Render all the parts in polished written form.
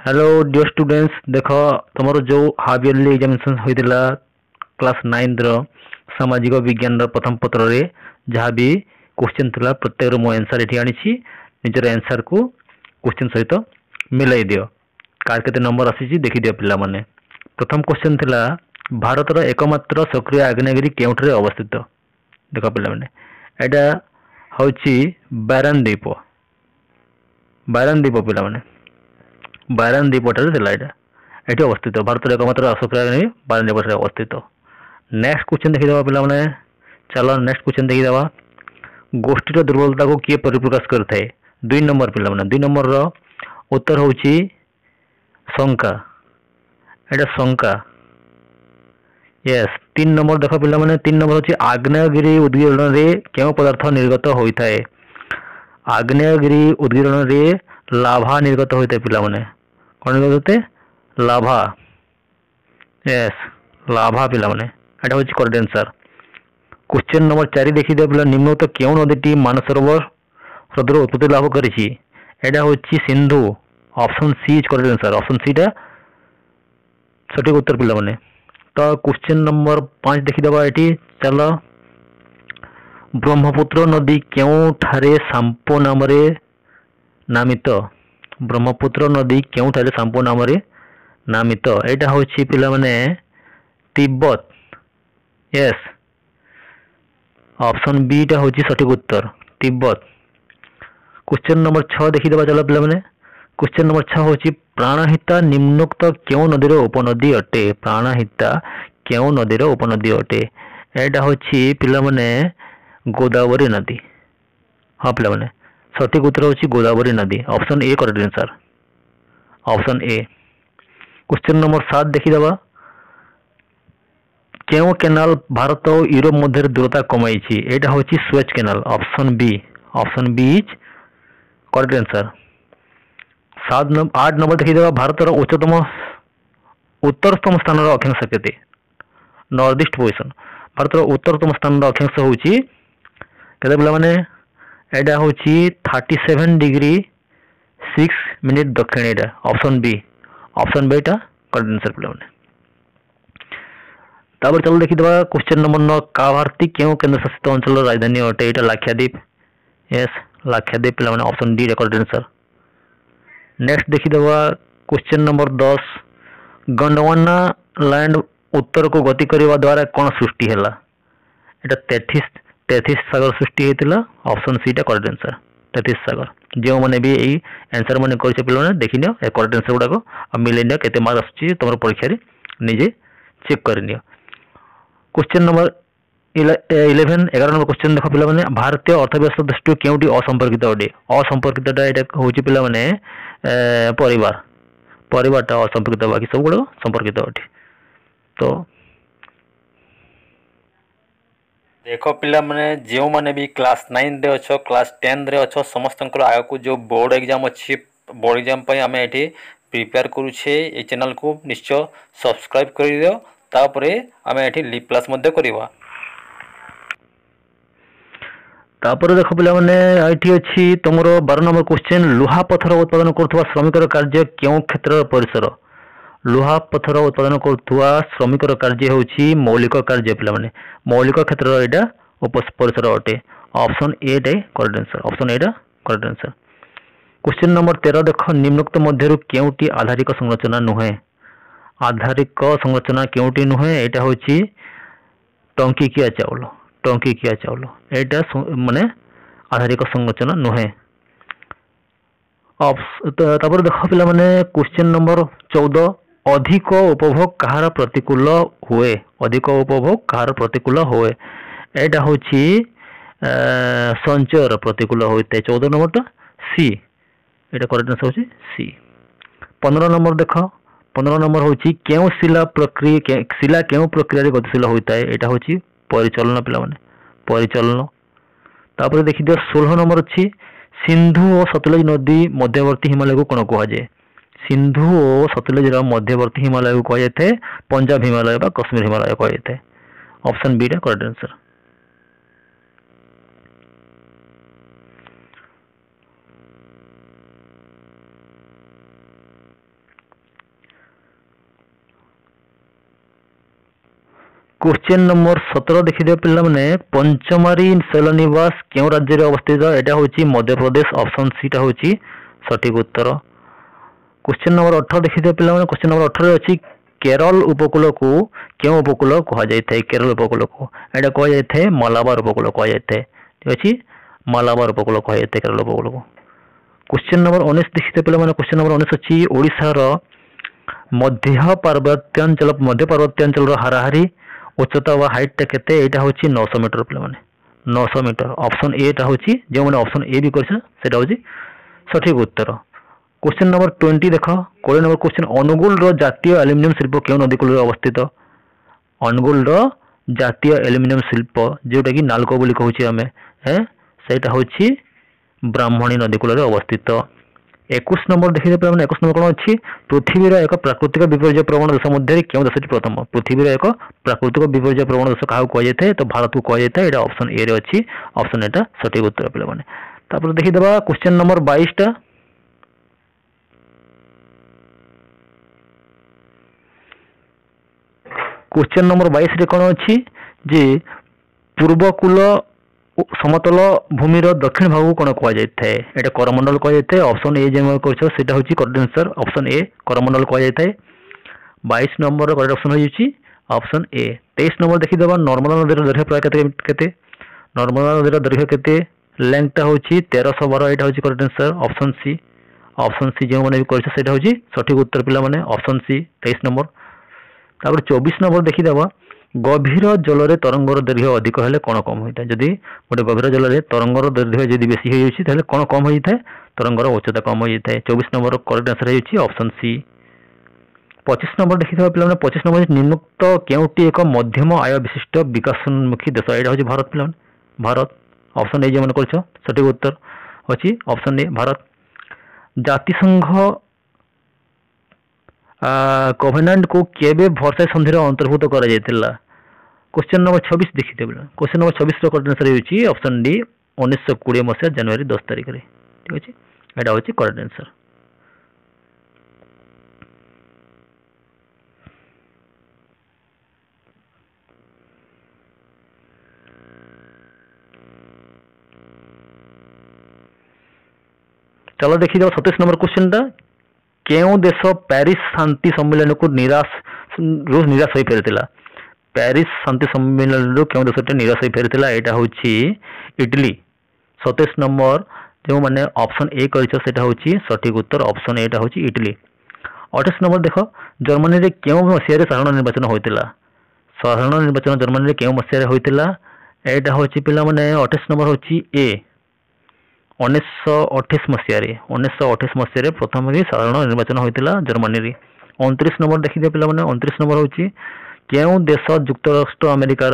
Hello dear students देख तुम जो हाफ इयरली एग्जामिनेशन होता क्लास 9 सामाजिक विज्ञान प्रथम पत्र रे जहाँ भी क्वेश्चन थिला प्रत्येक मो आंसर ये आनी निजर आंसर को क्वेश्चन सहित मिलाई दियो कार केते नंबर आसी देखी दियो पिला माने। प्रथम क्वेश्चन थिला भारतर एकमात्र सक्रिय आग्नेयगिरी केउठरे अवस्थित देख पिला माने एटा हउची बारन द्वीप पिला माने बारन द्वीपटारे थिला एटी अवस्थित भारत एकमात्र सक्रिय बारन द्वीप अवस्थित। नेक्स्ट क्वेश्चन देखीदे पिला माने चलो नेक्स्ट क्वेश्चन देखीदे गोष्ठी दुर्बलता को किए परिप्रकाश करता है 2 नंबर पिला माने 2 नंबर रो उत्तर होची शंका एटा शंका यस 3 नंबर देख पिला माने 3 नंबर होची आग्नेयगिरी उद्गीरण रे केउ पदार्थ निर्गत होइता है आग्नेयगिरी उद्गीरण रे लाभा निर्गत होइता है पिला माने कौन निर्गत होते लाभा यस लाभा पिला माने एटा होची करेक्ट आंसर। क्वेश्चन नंबर 4 देखी दे पिला निम्नलिखित केउ नदीटी मानसरोवर हृदर उत्पत्ति लाभ करिछि एटा होची Sindhu option C is correct answer option C टा सठिक उत्तर पिला माने। तो क्वेश्चन नंबर 5 देखी दबा एटी चलो ब्रह्मपुत्र नदी केउठारे सांपो नाम रे नामित ब्रह्मपुत्र नदी केउठारे सांपो नाम रे नामित एटा होची पिला माने तिब्बत यस ऑप्शन बी टा होची सठिक उत्तर तिब्बत। क्वेश्चन नंबर 6 देखी दबा चलो पिला माने क्वेश्चन नंबर 6 होची प्राणहिता निम्नोक्त केउ नदीर उपनदी अटे प्राणहिता केउ नदीर उपनदी अटे एटा होची पिला माने गोदावरी नदी हाँ पिला माने सठिक उत्तर होची गोदावरी नदी option A correct answer option A. Question number 7 देखी दबा केउ केनाल भारत और यूरोप मध्य दूरता कमाई एटा होची Suez canal option B is correct answer. 8 number देखी दबा भारत उच्चतम उत्तरतम स्थान अक्षांश केते नॉर्थ ईस्ट पोजिशन भारत उत्तरतम स्थान अक्षांश होची केते पिला माने एटा होची 37 डिग्री 6 मिनिट दक्षिण एटा ऑप्शन बी टा करेक्ट आंसर पिला माने। तापर चलो देखी दबा क्वेश्चन नंबर 9 कावारती केउ केंद्र शासित अंचल राजधानी अटे एटा लाक्षाद्वीप यस लाक्षाद्वीप पिला माने option D correct answer. Next देखी दबा क्वेश्चन नंबर 10 गंडवाना लैंड उत्तर को गति करने द्वारा कौन सृष्टि है एटा 33 सागर सृष्टि होता ऑप्शन सी टा करेक्ट आंसर 33 सागर जो मैंने भी यही आंसर मैंने कर पे देखी नियो करेक्ट आंसर गुड़ाक मिले नियो केते मार्क आसुची तुम परीक्षा रे निजे चेक कर neo. Question number 11 number question देख पिला माने भारतीय अर्थव्यवस्था दृष्टि केउटी असंपर्कित अटे असंपर्कितटा एटा होची पिला माने परिवारटा असंपर्कित बाकी सब गुड़ा संपर्कित अटे। तो देख पिला माने जो माने भी क्लास 9 रे अच्छो क्लास 10 रे अच्छो समस्त आगे को जो बोर्ड एग्जाम अच्छी बोर्ड एग्जाम पे आम ये प्रिपेयर करुचे ये चैनल को निश्चय सब्सक्राइब कर दियो तापरे आम ये लिप क्लास मध्य करवा। तापर देख पिला माने आईटी अछि तुमरो 12 नंबर क्वेश्चन लुहा पत्थर उत्पादन करथवा श्रमिकर कार्य केउ क्षेत्र परिसर लुहा पत्थर उत्पादन करथवा श्रमिकर कार्य होची मौलिक कार्य पिला माने मौलिक क्षेत्र एटा परिसर अटे ऑप्शन ए टा करेक्ट आंसर ऑप्शन ए टा करेक्ट आंसर। क्वेश्चन नंबर 13 देख निम्नोक्त मध्यरु केउटी आधारिक संरचना नुहे आधारिक संरचना केउटी नुहे एटा होची टंकीकिया चाउल एटा माने आधारिक संरचना नुहे। तापर देख पिला माने क्वेश्चन नंबर 14 अधिक उपभोग कहार प्रतिकूल हुए एटा होची संचयर प्रतिकूल होते 14 नंबर टा सी एटा करेक्ट आंसर होची सी। 15 नंबर देख 15 नंबर होची केउ शिला केउ प्रक्रिया रे गतिशील होता है एटा होची परिचालन पिला माने परिचालन। तापर देखि दियो 16 नंबर अछि सिंधु और सतलज नदी मध्यवर्ती हिमालय को कोन कहा जाय सिंधु और सतलज रा मध्यवर्ती हिमालय को कहा जाय पंजाब हिमालय बा कश्मीर हिमालय कहा जाय ऑप्शन बी टा करेक्ट आंसर। क्वेश्चन नंबर 17 देखिए पिला माने पंचमारी शैलनिवास क्यों राज्य रे अवस्थित एटा होची मध्य प्रदेश ऑप्शन सी टा होची सठिक उत्तर। क्वेश्चन नंबर 18 देखिए पिला माने क्वेश्चन नंबर 18 अछि केरल उपकूल को क्यों उपकूल कहा जाय केरल उपकूल को एटा कहा जाय मलाबार उपकूल कहा जाय ठीक अछि मलाबार उपकूल कहा जाय केरल उपकूल को। क्वेश्चन नंबर 19 देखिए पिला माने क्वेश्चन नंबर 19 अछि ओडिसा रो मध्य पार्वत्यांचल हाराहारी उच्चता व हाइट केते एटा होची 900 मीटर पिला माने 900 मीटर ऑप्शन ए टा होची जे माने ऑप्शन ए भी करछ सेटा होची सठिक उत्तर। क्वेश्चन नंबर 20 देखो 20 नंबर क्वेश्चन अनुगुल रो जातीय एल्युमिनियम शिल्प केउ नदी कूल रे अवस्थित अनुगुल रो जातीय एल्युमिनियम शिल्प जोटा कि नालको बोली कहूची हमें हैं सेटा होची ब्राह्मणी नदी कूल रे अवस्थित। 21 नंबर देखिए पे 21 नंबर कौन अच्छी पृथ्वी एक प्राकृतिक विपर्य प्रवण देश मध्य क्यों देश प्रथम पृथ्वी एक प्राकृतिक विपर्य प्रवण देश क्या कह जाए तो भारत को कह जाए ये ऑप्शन ए रे अच्छी ऑप्शन एटा सठिक उत्तर पे मैंने देखीदे क्वेश्चन नंबर 22 टा क्वेश्चन नंबर 22 रे कौन अच्छी जे पूर्वकूल समतल भूमि दक्षिण भाग को कौन कह जाए ये करमंडल कह जाए ऑप्शन ए जो correct answer option A Coromandel कह जाए 22 नंबर करेक्ट ऑप्शन हो ऑप्शन ए। 23 नंबर देखीदे नर्मदा नदी दैर्घ्य प्राय केते नर्मदा नदी दैर्घ्य केते लेंथटा होची 1312 एटा होची करेक्ट आंसर ऑप्शन सी जो माने भी करछ सेटा होची सठिक उत्तर पिला माने ऑप्शन सी 23 नंबर। तापर 24 नंबर देखीदे गभीर जल तरंगर दैर्घ्य अधिक हेले कौन कम होता है जदि गोटे गभीर जल तरंगर दैर्घ्य जदि बेसी हो जाए ताहले कौन कम होता है तरंगर उच्चता कम हो जाए 24 नंबर करेक्ट आंसर है ऑप्शन सी। 25 नंबर देखिए पे 25 नंबर निम्नोक्त केउटी एक मध्यम आय विशिष्ट विकासोन्मुखी देश यहाँ हूँ भारत पे भारत ऑप्शन ए जो मन कर सठिक उत्तर अच्छी ऑप्शन ए भारत। जातिसंघ कोवेनेंट को केबे वर्साई संधि अंतर्भुक्त करा जायतिला क्वेश्चन नंबर 26 देखिए क्वेश्चन नंबर 26 रो करेक्ट आंसर होची ऑप्शन डी 1920 मसिया जनवरी 10 तारिख रे ठीक अछि एटा होची करेक्ट आंसर। चलो देखिए 27 नंबर क्वेश्चन टा केउ देश पेरिस शांति सम्मेलन को रूस निराश हो फेरथिला पेरिस शांति सम्मेलन रो केउ देश निराश हो फेरथिला एटा होची इटली। 27 नंबर जो माने ऑप्शन ए करिछ सेटा होची सठिक उत्तर ऑप्शन ए टा होची इटली। 28 नंबर देखो जर्मनी रे केउ मसिया रे साधारण निर्वाचन होइतिला साधारण निर्वाचन जर्मनी रे केउ मसिया रे होइतिला एटा होची पिला माने 28 नंबर होची ए 1928 मसीह प्रथम साधारण निर्वाचन होता जर्मनी रे। 29 नंबर देखिए पे 29 नंबर हूँ केउ देश युक्तराष्ट्र अमेरिकार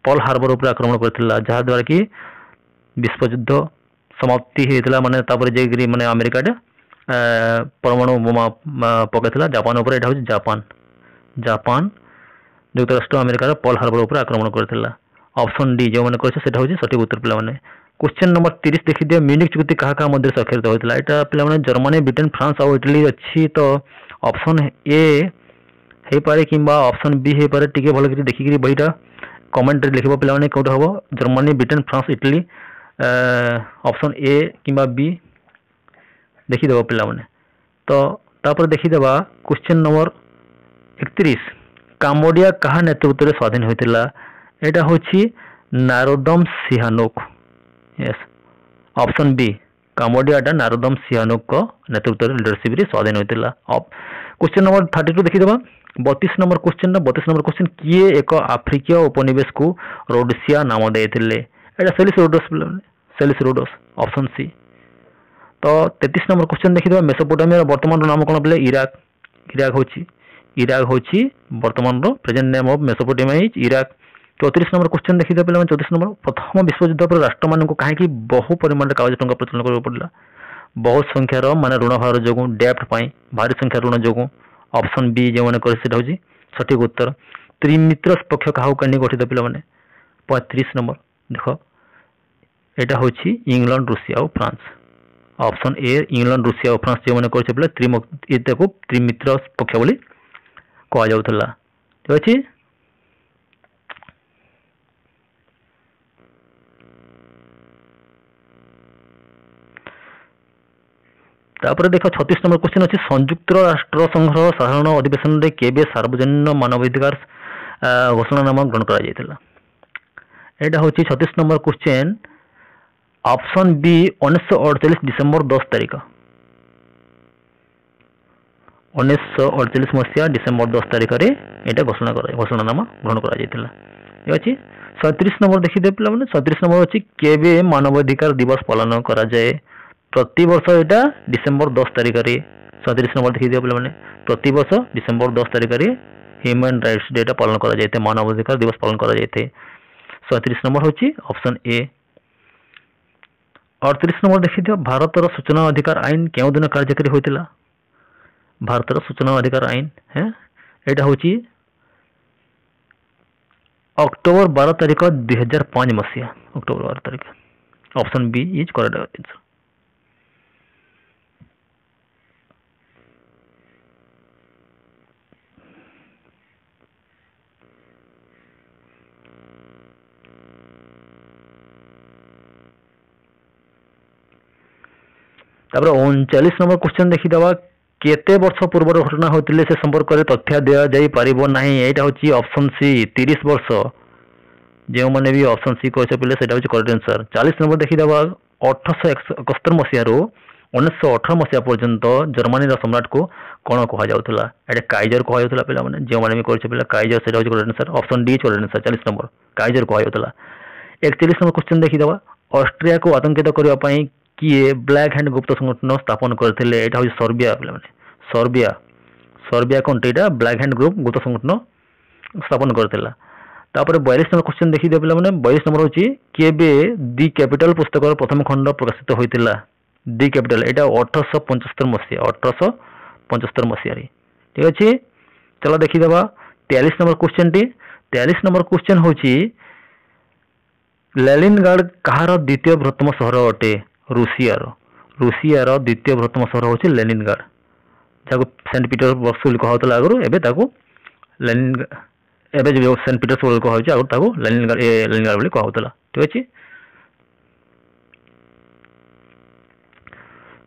पर्ल हार्बर उपर आक्रमण करथिला जहाँ द्वारा कि विश्वयुद्ध समाप्ति होता माने तापर जे माने अमेरिका परमाणु बोमा पकड़ा जापान उपर एटा हूँ जापान युक्तराष्ट्र अमेरिकार पर्ल हार्बर उपर आक्रमण करथिला ऑप्शन डी जो मैंने कर हूँ सठिक उत्तर पे। क्वेश्चन नंबर 30 देखिए म्यूनिक चुक्ति क्या मध्य स्वाक्षरित होता है यहाँ पे जर्मनी ब्रिटेन फ्रांस और इटली अच्छी तो ऑप्शन ए हो पारे कि ऑप्शन बी हो पारे टिके भल देखिक बहीटा कमेंट लिख पे कौट हम Germany Britain France Italy option A कि बी देखीद पे तो देखीदे क्वेश्चन नंबर 31 काम्बोडिया क्या नेतृत्व में स्वाधीन होता यहाँ हूँ Norodom Sihanouk yes option B Cambodia Norodom Sihanouk नेतृत्व लीडरशिप रे स्वाधीन होता। क्वेश्चन नंबर 32 देखीदे 32 नंबर क्वेश्चन किए एक आफ्रिकीय उपनिवेश को रोडसिया नाम देते सेलिस रोडस ऑप्शन सी। तो 33 नंबर क्वेश्चन देखीदे मेसोपोटामिया वर्तमान नाम कौन पे इराक होची वर्तमान present name of Mesopotamia is Iraq. 34 number question देखिए पे 34 नंबर प्रथम विश्वयुद्ध पर राष्ट्र मान को कहीं बहु परिमाण कागज टंका प्रचलन करने पड़ा बहुत संख्यार माने ऋण भार जो डेप्ट भारी संख्या ऋण जो ऑप्शन बी जो मैंने कर सठिक उत्तर। त्रिमित्र पक्ष क्या गठित पे 35 नंबर देख यहाँ हूँ इंग्लैंड रूसिया और France option A England Russia और फ्रांस जो मैंने कर त्रिमित्र पक्ष बोली कह ठीक अच्छे। तापर देख 36 नंबर क्वेश्चन अच्छी संयुक्त राष्ट्र संघर साधारण अधिवेशन रे केबे सार्वजनीन मानवाधिकार घोषणानामा ग्रहण करा जायतिला एटा होची 36 number question option B 1948 December 10 तारिख 1948 मसीहा डिसेंबर 10 तारिख रे एटा घोषणानामा ग्रहण करा जायतिला ये अछि 37 नंबर देखि दे पिला माने 37 नंबर अछि केबे मानवाधिकार दिवस पालन करा जाय प्रति वर्ष एटा डिसेंबर 10 तारिख रे 37 नंबर देखि दियो पिला माने प्रति वर्ष डिसेंबर 10 तारिख रे ह्यूमन राइट्स डे टा पालन करा जायते मानवाधिकार दिवस पालन करा जायते 37 नंबर होची ऑप्शन ए 38 नंबर देखि दियो भारतर सूचना अधिकार आईन केउ दिन कार्यकारी होइतिला भारतर सूचना अधिकार आईन है एटा होची अक्टोबर 12 तारिख 2005 मसीहा अक्टोबर 12 तारिख option B is correct answer तापर 39 नंबर क्वेश्चन देखि दवा केते वर्ष पूर्व घटना होतिले से संपर्क रे तथ्य दिया जाई परिबो नाही एटा होची ऑप्शन सी 30 वर्ष जे माने भी ऑप्शन सी कहसे पले सेटा होची करेक्ट आंसर 40 नंबर देखि दवा 1871 मसिया रो 1918 मसिया पर्यंत जर्मनी रा सम्राट को कोन कहा जाउतला एटा काइजर कहा जाउतला पले माने जे माने भी कहसे पले काइजर सेटा होची correct answer option D correct answer 40 number Kaizer कहा जाउतला 41 नंबर क्वेश्चन देखि दवा ऑस्ट्रिया को आतंकित करबा पई किए ब्लैक हैंड गुप्त संगठन स्थापन करथिले एटा होची सर्बिया पले माने सर्बिया कंट्रीटा ब्लैक हैंड ग्रुप गुप्त संगठन स्थापन करथिला तापर 42 नंबर क्वेश्चन देखि दे पले माने 22 नंबर होची केबे दी कैपिटल पुस्तक प्रथम खंड प्रकाशित होइतिला दी कैपिटल एटा 1875 मसिया रे ठीक अछि चलो देखि देबा 43 number question T 43 number question होची लेनिनग्राड कहार द्वितीय बृहत्तम शहर अटे रूसिया रो द्वितीय बृहत्तम शहर होची लेनिनग्राड जाको सेंट पीटर्सबर्ग बोली कहउतला आगरो एबे ताको लेनिनग्राड एबे जो सेंट पीटर्सबर्ग कहउची आगरो ताको लेनिनग्राड बोली कहउतला ठीक अछि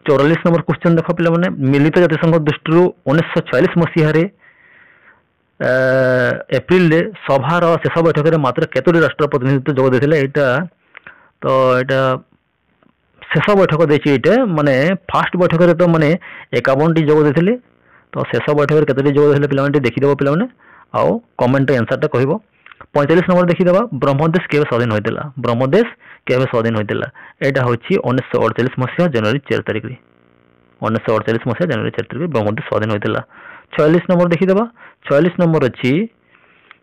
44 नंबर क्वेश्चन देखो पिला माने मिलित जातिसंघ दृष्टि 1946 मसीहा रे एप्रिल रे सभार शेष बैठक रे मात्र केतोटी राष्ट्र प्रतिनिधित्व जोग देथिले एटा तो एटा शेष बैठक देछि एटा माने फास्ट बैठक रे तो माने 51 टी जोग देथिले तो शेष बैठक रे केतोटी जोग देथिले पिला माने देखि देबो पिला माने आउ कमेंट रे आंसर टा कहबो 45 नंबर देखि देबा ब्रह्मदेश केबे स्वाधीन होइतिला ब्रह्मदेश केबे स्वाधीन होइतिला एटा होछि 1948 मसीहा जनवरी 4 तारिख रे 1948 मसीहा जनवरी 4 तारिख रे ब्रह्मदेश स्वाधीन होइतिला 46 नंबर देखि देबा 46 नंबर अछि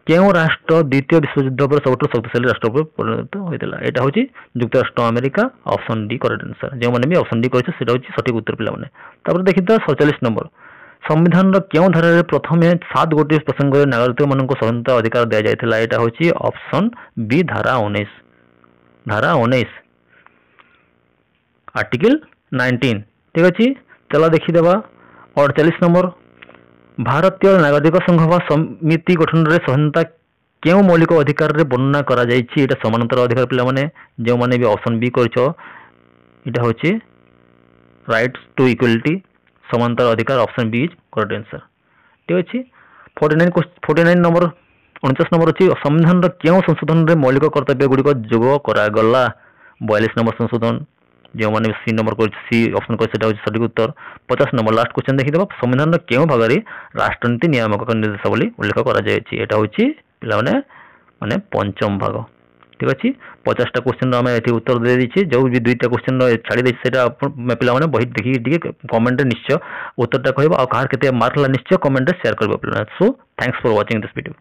केउ राष्ट्र द्वितीय विश्व युद्ध पर सबटो शक्तिशाली राष्ट्र पर परिणत होइतिला एटा होछि युक्त राष्ट्र America option D correct answer जे माने भी ऑप्शन डी कहै छै सेटा होछि सठिक उत्तर पिला माने तापर देखि द 47 नंबर संविधान रो केउ धारा रे प्रथमे 7 गोटी प्रसंग रे नागरिक मानको स्वतंत्र अधिकार दिया जायतिला एटा होछि ऑप्शन बी धारा 19 आर्टिकल 19 ठीक अछि चला देखि देबा 48 नंबर भारतीय नागरिक संघ वा समिति गठन रे सहनता केउ मौलिक अधिकार रे वर्णना करा जायछि एटा समानांतर अधिकार पिला माने जे माने भी ऑप्शन बी करछो एटा होछि राइट टू इक्वालिटी समानांतर अधिकार option B is correct answer ठीक अछि 49 नंबर 49 नंबर अछि संविधान रो केउ संशोधन रे मौलिक कर्तव्य गुडी को जोग करा गला 42 नंबर संशोधन जो माने सी नंबर को सी ऑप्शन को सेटा सठिक उत्तर 50 नंबर लास्ट क्वेश्चन देखि देबा संविधान रो केउ भाग रे राष्ट्रनीति नियामक निर्देशावली उल्लेख करा जायछि एटा होछि पिला माने पंचम भाग ठीक अछि 50 टा क्वेश्चन रो हम एठी उत्तर दे दै छी जो भी दुईटा क्वेश्चन रो छाडी दै सेटा पिला माने बही देखि दिके कमेंट रे निश्चय उत्तर टा कहबो आ कार केते मार्क ला निश्चय कमेंट रे शेयर करबो पिला so thanks for watching this video.